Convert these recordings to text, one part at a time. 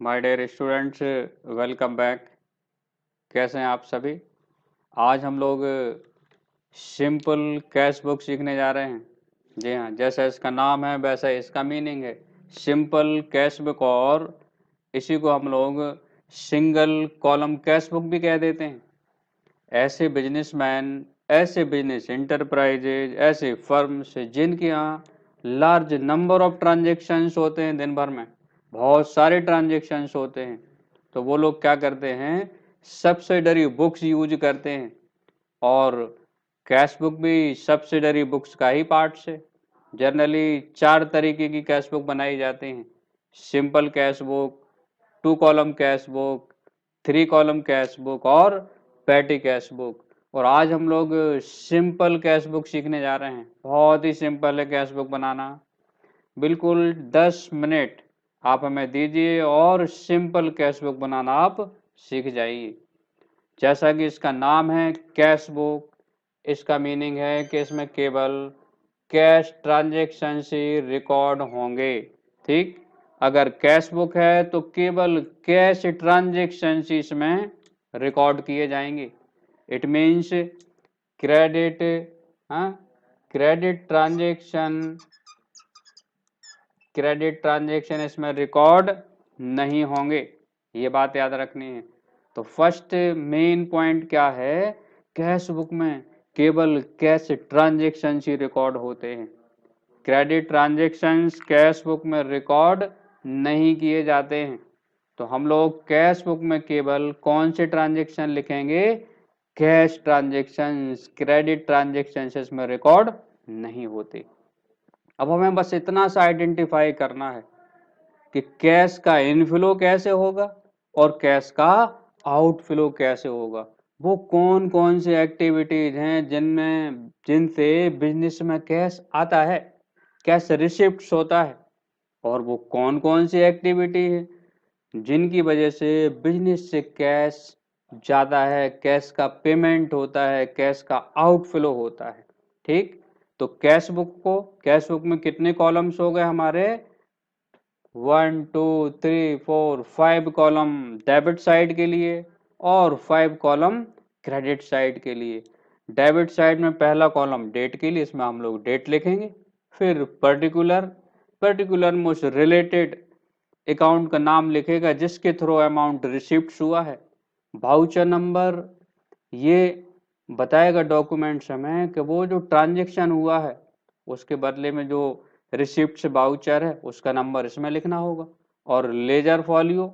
My dear students, welcome back. कैसे हैं आप सभी? आज हम लोग सिंपल कैश बुक सीखने जा रहे हैं। जी हाँ, जैसा इसका नाम है वैसा इसका मीनिंग है, सिंपल कैश बुक। और इसी को हम लोग सिंगल कॉलम कैश बुक भी कह देते हैं। ऐसे बिजनेसमैन, ऐसे बिजनेस इंटरप्राइजेज, ऐसे फर्म्स जिनके यहाँ लार्ज नंबर ऑफ ट्रांजेक्शन्स होते हैं, दिन भर में बहुत सारे ट्रांजेक्शन्स होते हैं, तो वो लोग क्या करते हैं, सब्सिडरी बुक्स यूज करते हैं। और कैश बुक भी सब्सिडरी बुक्स का ही पार्ट है। जनरली 4 तरीके की कैश बुक बनाई जाती हैं: simple cash book, 2 column cash book, 3 column cash book और पैटी कैश बुक। और आज हम लोग सिंपल कैश बुक सीखने जा रहे हैं। बहुत ही सिंपल है कैश बुक बनाना। बिल्कुल 10 मिनट आप हमें दीजिए और सिंपल कैश बुक बनाना आप सीख जाइए। जैसा कि इसका नाम है कैश बुक, इसका मीनिंग है कि इसमें केवल कैश ट्रांजेक्शन से रिकॉर्ड होंगे। ठीक, अगर कैश बुक है तो केवल कैश ट्रांजेक्शन ही इसमें रिकॉर्ड किए जाएंगे। इट मीन्स क्रेडिट, हाँ, क्रेडिट ट्रांजेक्शन इसमें रिकॉर्ड नहीं होंगे। ये बात याद रखनी है। तो फर्स्ट मेन पॉइंट क्या है, कैश बुक में केवल कैश ट्रांजेक्शन ही रिकॉर्ड होते हैं। क्रेडिट ट्रांजेक्शन्स कैश बुक में रिकॉर्ड नहीं किए जाते हैं। तो हम लोग कैश बुक में केवल कौन से ट्रांजेक्शन लिखेंगे, कैश ट्रांजेक्शन्स। क्रेडिट ट्रांजेक्शन्स इसमें रिकॉर्ड नहीं होते। अब हमें बस इतना सा आइडेंटिफाई करना है कि कैश का इनफ्लो कैसे होगा और कैश का आउटफ्लो कैसे होगा। वो कौन कौन सी एक्टिविटीज हैं जिनसे बिजनेस में कैश आता है, कैश रिसिप्ट्स होता है। और वो कौन कौन सी एक्टिविटी है जिनकी वजह से बिजनेस से कैश जाता है, कैश का पेमेंट होता है, कैश का आउटफ्लो होता है। ठीक, तो कैश बुक में कितने कॉलम्स हो गए हमारे, 1 2 3 4 5 कॉलम डेबिट साइड के लिए और 5 कॉलम क्रेडिट साइड के लिए। डेबिट साइड में पहला कॉलम डेट के लिए, इसमें हम लोग डेट लिखेंगे। फिर पर्टिकुलर मोस्ट रिलेटेड अकाउंट का नाम लिखेगा जिसके थ्रू अमाउंट रिसिप्ट हुआ है। वाउचर नंबर ये बताएगा डॉक्यूमेंट्स हमें कि वो जो ट्रांजेक्शन हुआ है उसके बदले में जो रिसिप्ट वाउचर है उसका नंबर इसमें लिखना होगा। और लेजर फॉलियो,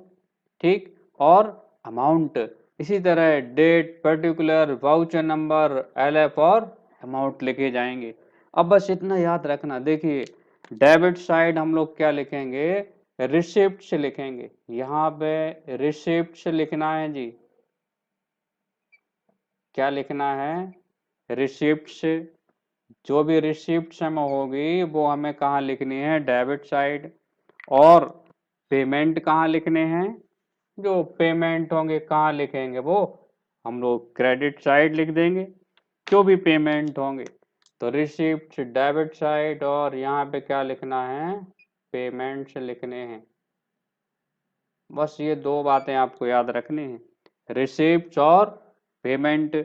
ठीक, और अमाउंट इसी तरह date, particular, voucher number, LF और अमाउंट लिखे जाएंगे। अब बस इतना याद रखना। देखिए, डेबिट साइड हम लोग क्या लिखेंगे, रिसिप्ट लिखेंगे। यहाँ पे रिसिप्ट लिखना है जी। क्या लिखना है, रिसिप्ट। जो भी रिसिप्ट हमें होगी वो हमें कहाँ लिखनी है, डेबिट साइड। और पेमेंट कहाँ लिखने हैं, जो पेमेंट होंगे कहाँ लिखेंगे, वो हम लोग क्रेडिट साइड लिख देंगे, जो भी पेमेंट होंगे। तो रिसिप्ट डेबिट साइड और यहाँ पे क्या लिखना है, पेमेंट्स लिखने हैं। बस ये 2 बातें आपको याद रखनी है, रिसिप्ट और पेमेंट।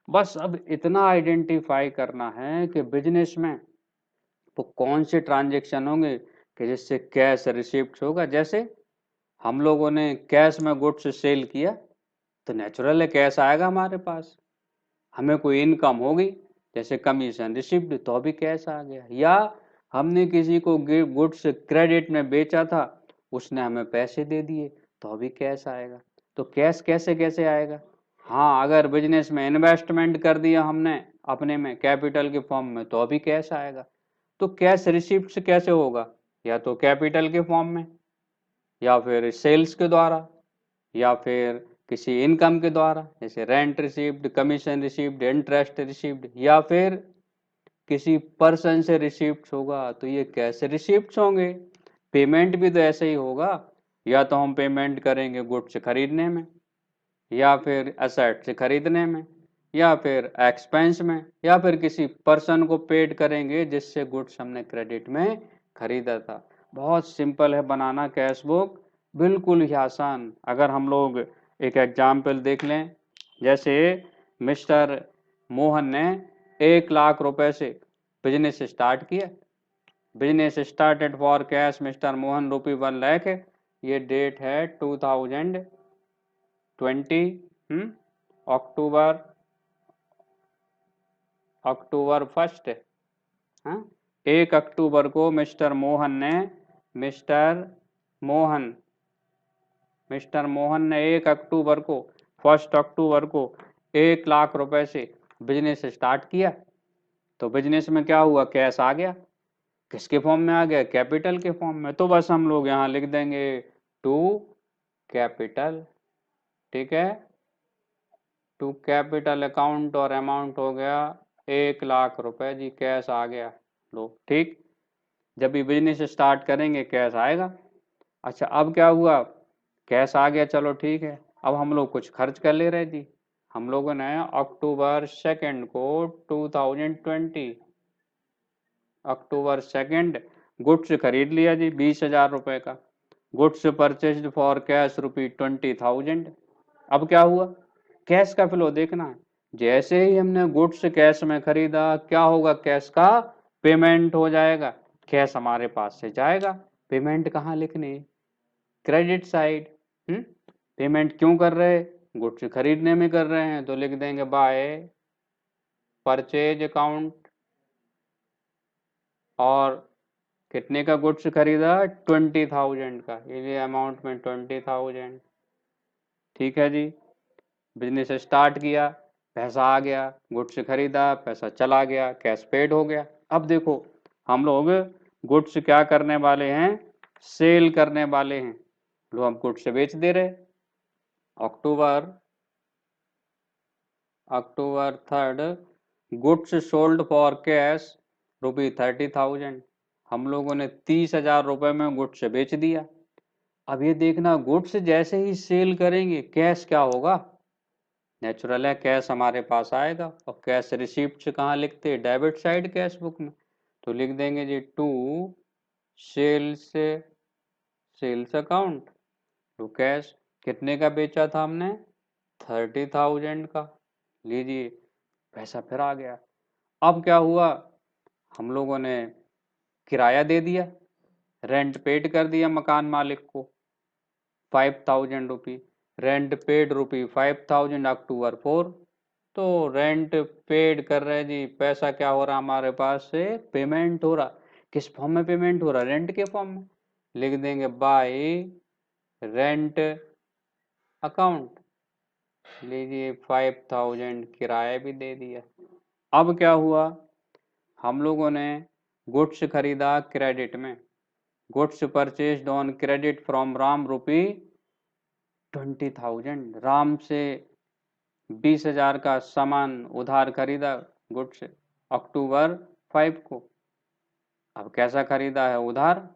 बस अब इतना आइडेंटिफाई करना है कि बिजनेस में वो कौन से ट्रांजेक्शन होंगे कि जिससे कैश रिसिप्ट होगा। जैसे हम लोगों ने कैश में गुड्स सेल किया तो नेचुरल है कैश आएगा हमारे पास। हमें कोई इनकम होगी जैसे कमीशन रिसिप्ट तो भी कैश आ गया। या हमने किसी को गुड्स क्रेडिट में बेचा था, उसने हमें पैसे दे दिए तो भी कैश आएगा। तो कैश कैसे कैसे आएगा, हाँ, अगर बिजनेस में इन्वेस्टमेंट कर दिया हमने अपने में कैपिटल के फॉर्म में तो भी कैश आएगा। तो कैश रिसिप्ट कैसे होगा, या तो कैपिटल के फॉर्म में, या फिर सेल्स के द्वारा, या फिर किसी इनकम के द्वारा जैसे rent received, commission received, interest received, या फिर किसी पर्सन से रिसीव्ड होगा तो ये कैसे रिसीव्ड होंगे। पेमेंट भी तो ऐसे ही होगा, या तो हम पेमेंट करेंगे गुड्स खरीदने में, या फिर एसेट से खरीदने में, या फिर एक्सपेंस में, या फिर किसी पर्सन को पेड करेंगे जिससे गुड्स हमने क्रेडिट में खरीदा था। बहुत सिंपल है बनाना कैश बुक। बिल्कुल ही आसान। अगर हम लोग एक एग्जाम्पल देख लें, जैसे मिस्टर मोहन ने 1 लाख रुपए से बिजनेस स्टार्ट किया। Business started for cash mister Mohan rupee 1 lakh. ये डेट है 2020, अक्टूबर अक्टूबर 1। हाँ, 1 अक्टूबर को मिस्टर मोहन ने 1 अक्टूबर को 1 अक्टूबर को 1 लाख रुपए से बिजनेस स्टार्ट किया। तो बिजनेस में क्या हुआ, कैश आ गया। किसके फॉर्म में आ गया, कैपिटल के फॉर्म में। तो बस हम लोग यहाँ लिख देंगे टू कैपिटल। ठीक है, टू कैपिटल अकाउंट, और अमाउंट हो गया 1 लाख रुपए जी, कैश आ गया। लो ठीक, जब भी बिजनेस स्टार्ट करेंगे कैश आएगा। अच्छा, अब क्या हुआ, कैश आ गया, चलो ठीक है। अब हम लोग कुछ खर्च कर ले रहे जी। हम लोगों ने अक्टूबर 2 को 2020 अक्टूबर 2 गुड्स खरीद लिया जी 20,000 रुपए का। गुड्स परचेज्ड फॉर कैश रुपी 20,000। अब क्या हुआ, कैश का फ्लो देखना है। जैसे ही हमने गुड्स कैश में खरीदा, क्या होगा, कैश का पेमेंट हो जाएगा। कैश हमारे पास से जाएगा। पेमेंट कहाँ लिखनी, क्रेडिट साइड। पेमेंट क्यों कर रहे हैं, गुड्स खरीदने में कर रहे हैं, तो लिख देंगे बाय परचेज अकाउंट। और कितने का गुड्स खरीदा, 20,000 का, ये अमाउंट में 20,000। ठीक है जी, बिजनेस स्टार्ट किया, पैसा आ गया, गुड्स खरीदा, पैसा चला गया, कैश पेड हो गया। अब देखो, हम लोग गुड्स क्या करने वाले हैं, सेल करने वाले हैं। लो, हम गुड्स बेच दे रहे। अक्टूबर 3 गुड्स सोल्ड फॉर कैश रुपी 30,000। हम लोगों ने 30,000 रुपए में गुड्स बेच दिया। अब ये देखना, गुड्स जैसे ही सेल करेंगे, कैश क्या होगा, नेचुरल है, कैश हमारे पास आएगा। और कैश रिसिप्ट कहाँ लिखते हैं, डेबिट साइड कैश बुक में। तो लिख देंगे जी to sales account, to cash. कितने का बेचा था हमने, 30,000 का। लीजिए, पैसा फिर आ गया। अब क्या हुआ, हम लोगों ने किराया दे दिया, रेंट पेड कर दिया मकान मालिक को 5,000 रुपी। रेंट पेड रुपी 5,000 अक्टूबर 4। तो रेंट पेड कर रहे जी, पैसा क्या हो रहा हमारे पास से, पेमेंट हो रहा। किस फॉर्म में पेमेंट हो रहा, रेंट के फॉर्म में। लिख देंगे बाय रेंट अकाउंट। लीजिए, 5,000 किराया भी दे दिया। अब क्या हुआ, हम लोगों ने गुड्स खरीदा क्रेडिट में। Goods purchased on credit from Ram rupee 20,000। Ram से 20,000 का सामान उधार खरीदा गुड्स अक्टूबर 5 को। अब कैसा खरीदा है, उधार।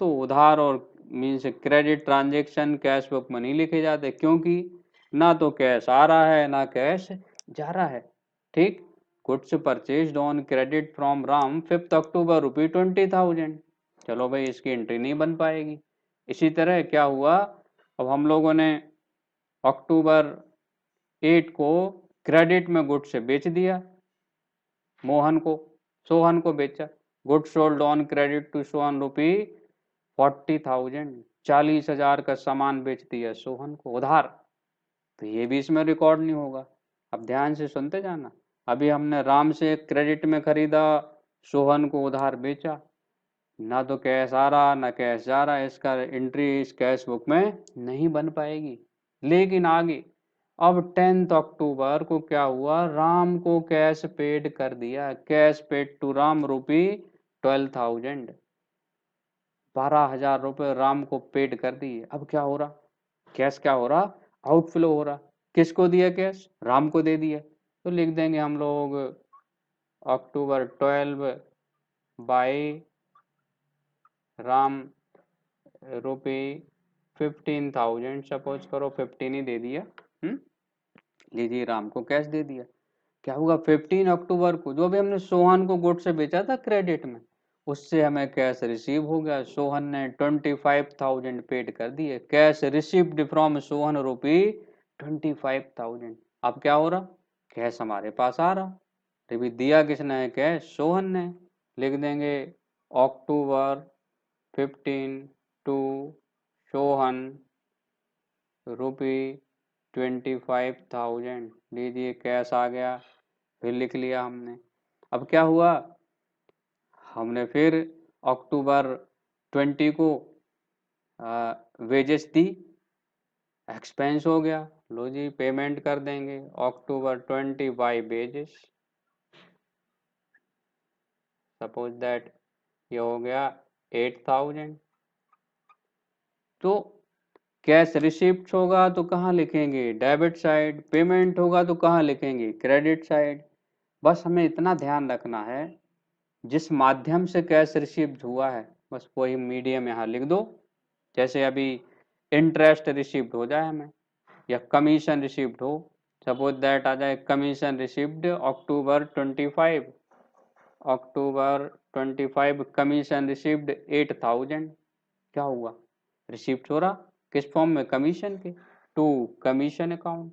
तो उधार और means credit transaction cash book में नहीं लिखे जाते, क्योंकि ना तो कैश आ रहा है ना कैश जा रहा है। ठीक, goods purchased on credit from Ram 5 अक्टूबर रुपी 20,000। चलो भाई, इसकी एंट्री नहीं बन पाएगी। इसी तरह क्या हुआ, अब हम लोगों ने अक्टूबर 8 को क्रेडिट में गुड्स से बेच दिया, सोहन को बेचा। Goods sold on credit to Sohan rupee 40,000। 40,000 का सामान बेच दिया सोहन को उधार। तो ये भी इसमें रिकॉर्ड नहीं होगा। अब ध्यान से सुनते जाना। अभी हमने राम से क्रेडिट में खरीदा, सोहन को उधार बेचा। ना तो कैश आ रहा ना कैश जा रहा, इसका एंट्री इस कैश बुक में नहीं बन पाएगी। लेकिन आगे, अब 10 अक्टूबर को क्या हुआ, राम को कैश पेड कर दिया। कैश पेड टू राम रुपी 12,000। 12,000 रुपये राम को पेड कर दिए। अब क्या हो रहा, कैश क्या हो रहा, आउटफ्लो हो रहा। किसको दिया कैश, राम को दे दिया। तो लिख देंगे हम लोग अक्टूबर 12 बाई राम रुपी 15,000। सपोज करो 15 ही दे दिया। लीजिए, राम को कैश दे दिया। क्या हुआ, 15 अक्टूबर को जो भी हमने सोहन को गुड से बेचा था क्रेडिट में, उससे हमें कैश रिसीव हो गया। सोहन ने 25,000 पेड कर दिए। कैश रिसीव्ड फ्रॉम सोहन रुपी 25,000। अब क्या हो रहा, कैश हमारे पास आ रहा। अभी दिया किसने है कैश, सोहन ने। लिख देंगे अक्टूबर 15 टू सोहन रुपी 25,000। लीजिए कैश आ गया, फिर लिख लिया हमने। अब क्या हुआ, हमने फिर अक्टूबर 20 को वेजेस दी, एक्सपेंस हो गया। लो जी पेमेंट कर देंगे अक्टूबर 20 बाई वेजेस। सपोज दैट ये हो गया 8,000। तो कैश रिसिप्ट होगा तो कहाँ लिखेंगे, डेबिट साइड। पेमेंट होगा तो कहाँ लिखेंगे, क्रेडिट साइड। बस हमें इतना ध्यान रखना है, जिस माध्यम से कैश रिसीव्ड हुआ है बस वही मीडियम यहाँ लिख दो। जैसे अभी इंटरेस्ट रिसीव्ड हो जाए हमें, या कमीशन रिसीव्ड हो, सपोज दैट आ जाए कमीशन रिसीव्ड अक्टूबर 25। अक्टूबर 25 कमीशन रिसीव्ड 8,000। क्या हुआ, रिसीव्ड हो रहा किस फॉर्म में, कमीशन के, to commission account,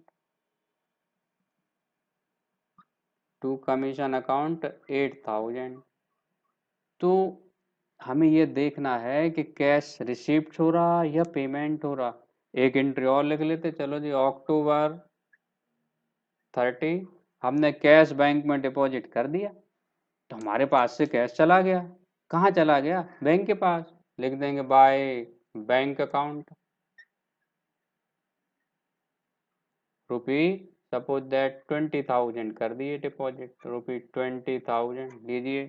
to commission account 8,000। तो हमें ये देखना है कि कैश रिसीव्ड हो रहा या पेमेंट हो रहा। एक एंट्री और लिख लेते, चलो जी अक्टूबर 30 हमने कैश बैंक में डिपॉजिट कर दिया, तो हमारे पास से कैश चला गया। कहाँ चला गया, बैंक के पास। लिख देंगे by bank account rupee, suppose that 20,000 कर दिए डिपॉजिट, रुपी 20,000। लीजिए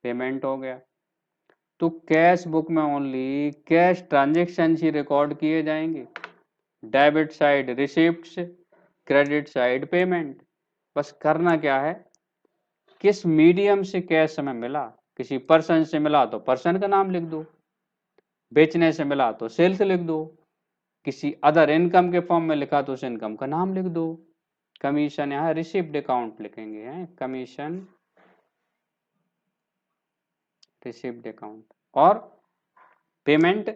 पेमेंट हो गया। तो कैश बुक में ओनली कैश ट्रांजेक्शन ही रिकॉर्ड किए जाएंगे। Debit side receipts, credit side payment. बस करना क्या है, किस मीडियम से कैश हमें मिला। किसी पर्सन से मिला तो पर्सन का नाम लिख दो, बेचने से मिला तो सेल्स लिख दो, किसी अदर इनकम के फॉर्म में लिखा तो उस इनकम का नाम लिख दो। कमीशन यहाँ रिसिप्ट अकाउंट लिखेंगे, हैं कमीशन रिसिप्ट अकाउंट। और पेमेंट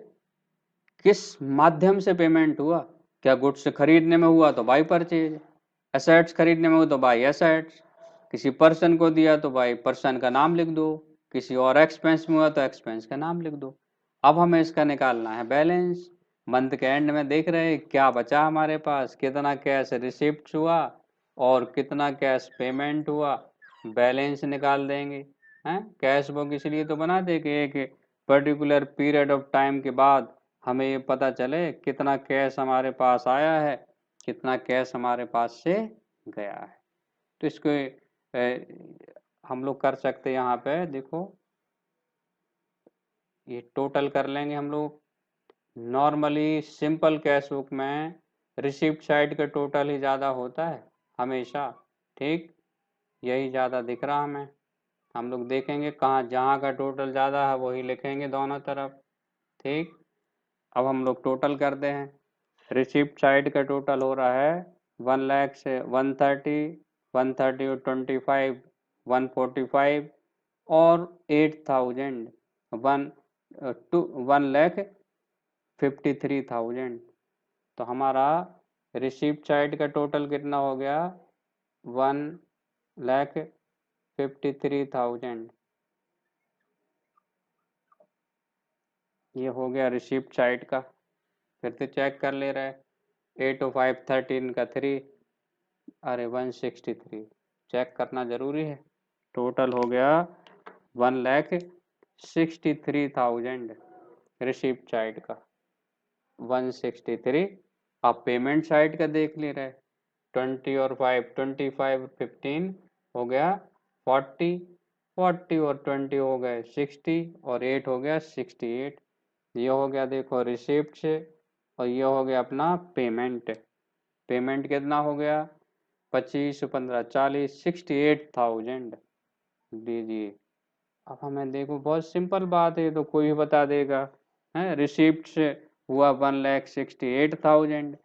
किस माध्यम से पेमेंट हुआ, क्या गुड्स खरीदने में हुआ तो बाई परचेज, एसेट्स खरीदने में हुआ तो बाई एसेट्स, किसी पर्सन को दिया तो बाई पर्सन का नाम लिख दो, किसी और एक्सपेंस में हुआ तो एक्सपेंस का नाम लिख दो। अब हमें इसका निकालना है बैलेंस। मंथ के एंड में देख रहे हैं क्या बचा हमारे पास, कितना कैश रिसिप्ट हुआ और कितना कैश पेमेंट हुआ। बैलेंस निकाल देंगे। हैं कैश बुक इसलिए तो बना दे कि एक पर्टिकुलर पीरियड ऑफ टाइम के बाद हमें ये पता चले कितना कैश हमारे पास आया है, कितना कैश हमारे पास से गया है। तो इसको हम लोग कर सकते हैं, यहाँ पे देखो ये टोटल कर लेंगे हम लोग। नॉर्मली सिंपल कैश बुक में रिसिप्ट साइड का टोटल ही ज़्यादा होता है हमेशा, ठीक, यही ज़्यादा दिख रहा हमें। हम लोग देखेंगे कहाँ जहाँ का टोटल ज़्यादा है वही लिखेंगे दोनों तरफ, ठीक। अब हम लोग टोटल करते हैं। रिसिप्ट साइड का टोटल हो रहा है 1,00,000 से 130, 130 और 25 145 और 8,000 1,53,000। तो हमारा रिसिप्ट साइड का टोटल कितना हो गया, 1,53,000। ये हो गया रिसिप्ट साइड का। फिर से चेक कर ले रहे, 8 और 5 13 का 3, अरे 163 चेक करना जरूरी है। टोटल हो गया 1,63,000 रिसिप्ट साइड का, 163। आप पेमेंट साइड का देख ले रहे, 20 और 5 25 15 हो गया 40, 40 और 20 हो गए 60 और 8 हो गया 68। ये हो गया देखो रिसिप्ट से, और ये हो गया अपना पेमेंट। पेमेंट कितना हो गया, 25 15 40 68,000। दीजिए। अब हमें देखो बहुत सिंपल बात है, तो कोई भी बता देगा। है रिसिप्ट से हुआ 1,68,000,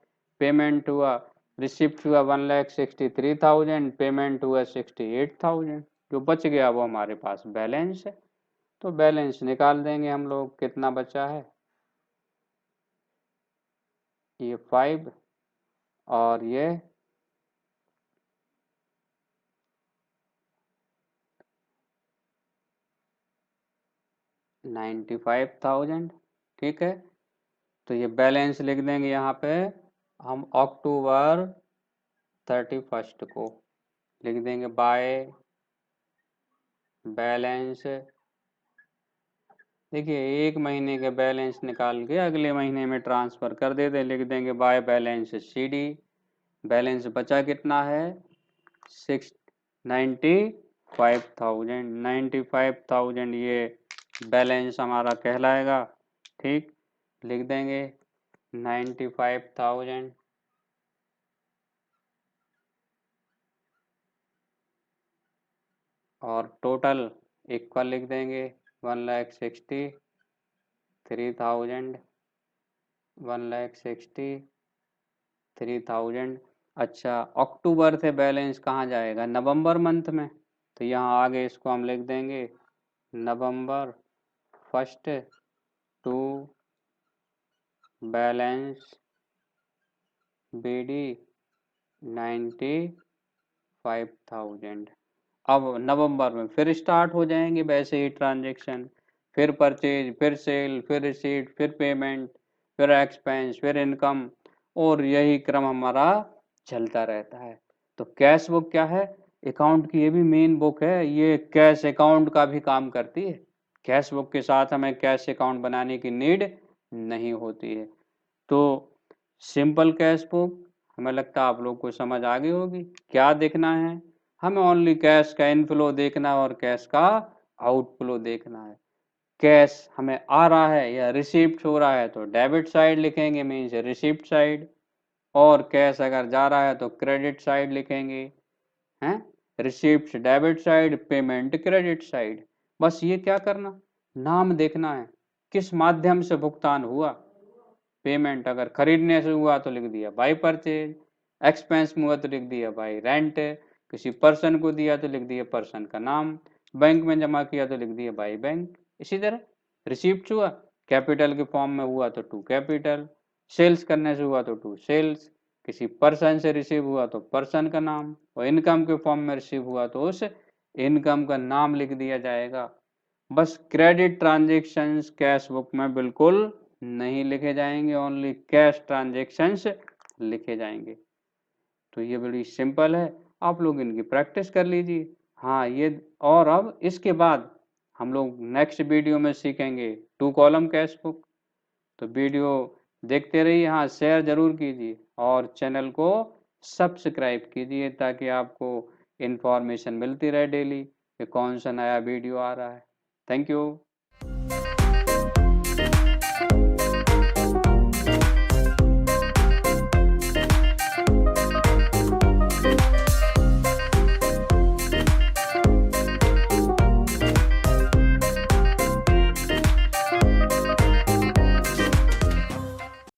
पेमेंट हुआ, रिसिप्ट हुआ 1,63,000, पेमेंट हुआ 68,000। जो बच गया वो हमारे पास बैलेंस है। तो बैलेंस निकाल देंगे हम लोग, कितना बचा है, ये 5 और ये 95,000। ठीक है, तो ये बैलेंस लिख देंगे यहाँ पे हम अक्टूबर 31 को लिख देंगे बाय बैलेंस। देखिए एक महीने के बैलेंस निकाल के अगले महीने में ट्रांसफर कर देते, लिख देंगे बाय बैलेंस CD। बैलेंस बचा कितना है, 95,000। 95,000 ये बैलेंस हमारा कहलाएगा। ठीक, लिख देंगे 95,000 और टोटल इक्वल लिख देंगे 1,63,000। 1,63,000। अच्छा, अक्टूबर से बैलेंस कहाँ जाएगा, नवंबर मंथ में, तो यहाँ आगे इसको हम लिख देंगे नवंबर 1 टू बैलेंस BD 95,000। अब नवंबर में फिर स्टार्ट हो जाएंगे वैसे ही ट्रांजेक्शन, फिर परचेज, फिर सेल, फिर रिसीट, फिर पेमेंट, फिर एक्सपेंस, फिर इनकम, और यही क्रम हमारा चलता रहता है। तो कैश बुक क्या है, अकाउंट की ये भी मेन बुक है, ये कैश अकाउंट का भी काम करती है। कैश बुक के साथ हमें कैश अकाउंट बनाने की नीड नहीं होती है। तो सिंपल कैश बुक हमें लगता है आप लोग को समझ आ गई होगी। क्या देखना है, हमें ओनली कैश का इनफ्लो देखना है और कैश का आउटफ्लो देखना है। कैश हमें आ रहा है या रिसीप्ट हो रहा है तो डेबिट साइड लिखेंगे, मीन्स रिसीप्ट साइड, और कैश अगर जा रहा है तो क्रेडिट साइड लिखेंगे, हैं, receipt debit side, payment credit side. बस ये क्या करना, नाम देखना है, किस माध्यम से भुगतान हुआ। पेमेंट अगर खरीदने से हुआ तो लिख दिया बाई परचेज, एक्सपेंस में हुआ तो लिख दिया बाई रेंट, किसी पर्सन को दिया तो लिख दिया पर्सन का नाम, बैंक में जमा किया तो लिख दिया बाई बैंक। इसी तरह रिसीप्ट हुआ कैपिटल के फॉर्म में हुआ तो टू कैपिटल, सेल्स करने से हुआ तो टू सेल्स, किसी पर्सन से रिसीव हुआ तो पर्सन का नाम, और इनकम के फॉर्म में रिसीव हुआ तो उस इनकम का नाम लिख दिया जाएगा। बस क्रेडिट ट्रांजेक्शन्स कैश बुक में बिल्कुल नहीं लिखे जाएंगे, ओनली कैश ट्रांजेक्शन्स लिखे जाएंगे। तो ये बड़ी सिंपल है, आप लोग इनकी प्रैक्टिस कर लीजिए। हाँ ये, और अब इसके बाद हम लोग नेक्स्ट वीडियो में सीखेंगे 2 कॉलम कैश बुक। तो वीडियो देखते रहिए, हाँ शेयर जरूर कीजिए और चैनल को सब्सक्राइब कीजिए ताकि आपको इन्फॉर्मेशन मिलती रहे डेली कि कौन सा नया वीडियो आ रहा है। Thank you.